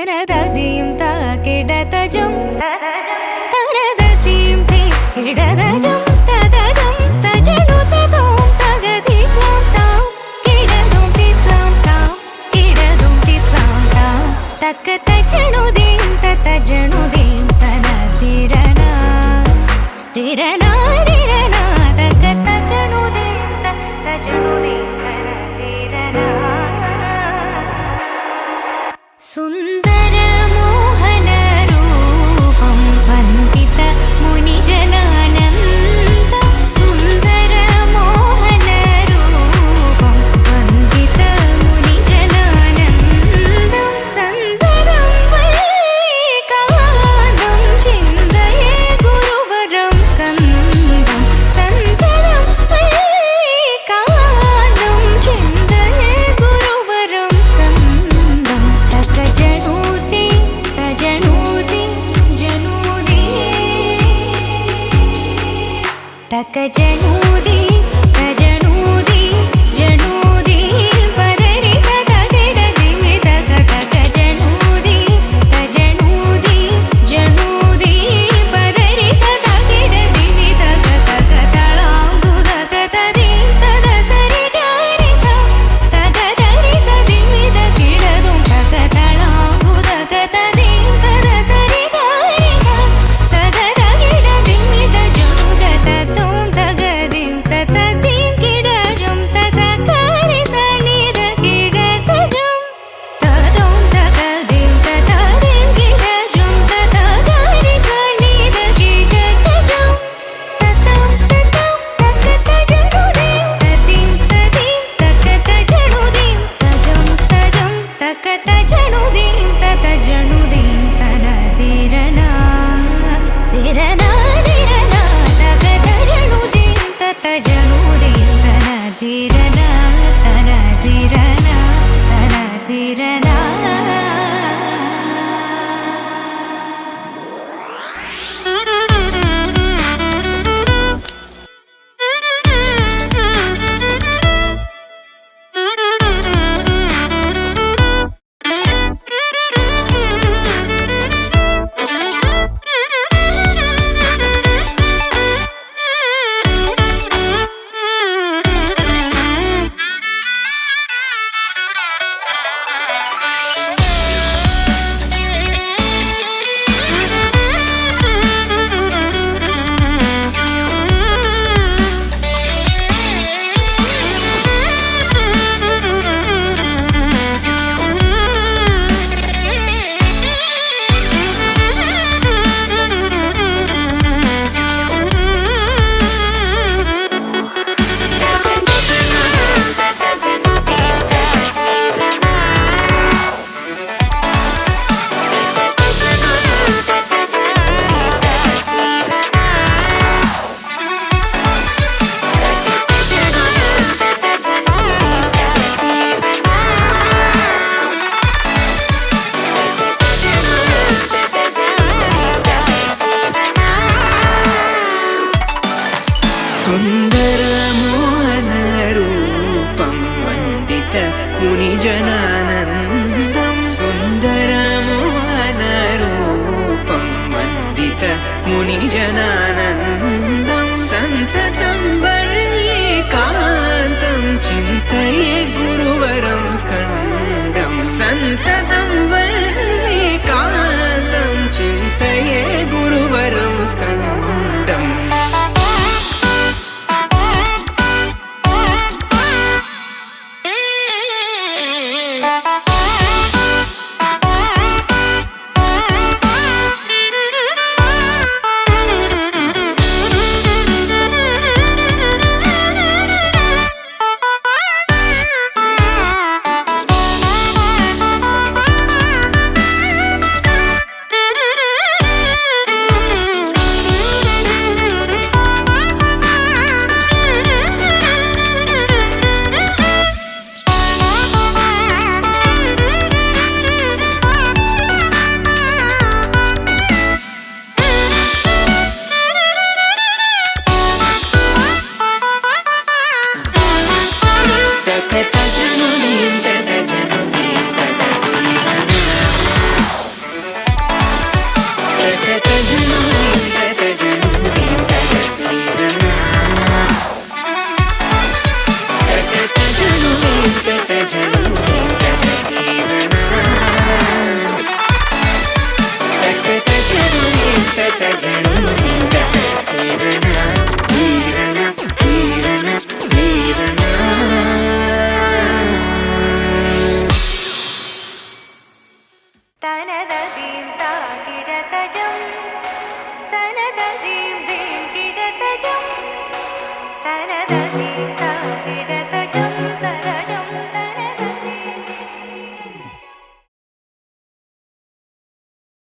തനതതിയും താകിടതജം തനതതിയും കിടതജം തദജം തജനു തദോം തഗതിക്ലാം താം കിടതും തിത്ലാം താം കിടതും തിത്ലാം താം തക്ക തജനുദീം തജനുദീം തന തിരനാ തിരനാ തിരനാ തക്ക തജനുദീം തജനുദീം തന തിരനാ സുന്ദര മോഹന രൂപം വന്ദിത മുനിജനാനന്ദ സുന്ദര മോഹന രൂപം വന്ദിത മുനിജനാനന്ദം സന്ദരം വൈകാനം ചിന്തയേ ഗുരുവരം സ്കന്ദം സന്ദരം വൈകാനം ചിന്തയേ ഗുരുവരം സ്കന്ദം തജനൂതി തജനൂതി ജനൂതി തജനൂതി തജനൂതി ജനൂതി പദരി സദഗിടതി മിതക തജനൂതി തജനൂതി ജനൂതി പദരി സദഗിടതി മിതക തളാംബുദക തദി തദസരി ഗരിസ തദരി സദി മിത കിടതും തളാംബുദക തദി തദസരി ഗരിസ തദരകിടതി മിത ജുനുദ തത്തോം തഗദിം തതദിം കിടജം തതകരിസ നിത കിടതജം തദോം തഗദിം തതദിം കിടജം തതകരിസ നിത കിടതജം തതം തതം തകതജനുദീം തദിം തദിം തകതജനുദീം തജം തജം തകതജനുദീം തതജനുദീം തന തിരനാ തിരനാ തിരനാ തകതജനുദീം തതജനുദീം തന തിരനാ തന തിരനാ തന തിരനാ സുന്ദര മോഹന രൂപം വന്ദിത മുനിജനാനന്ദം സുന്ദര മോഹന രൂപം വന്ദിത മുനിജനാനന്ദം സന്തതം വല്ലികാന്തം ചിന്തയേ ഗുരുവരം സ്കന്ദം സന്തതം വല്ലികാന്തം ചിന്തയേ ഗുരുവരം സ്കന്ദം तददीं ताकिडतजम्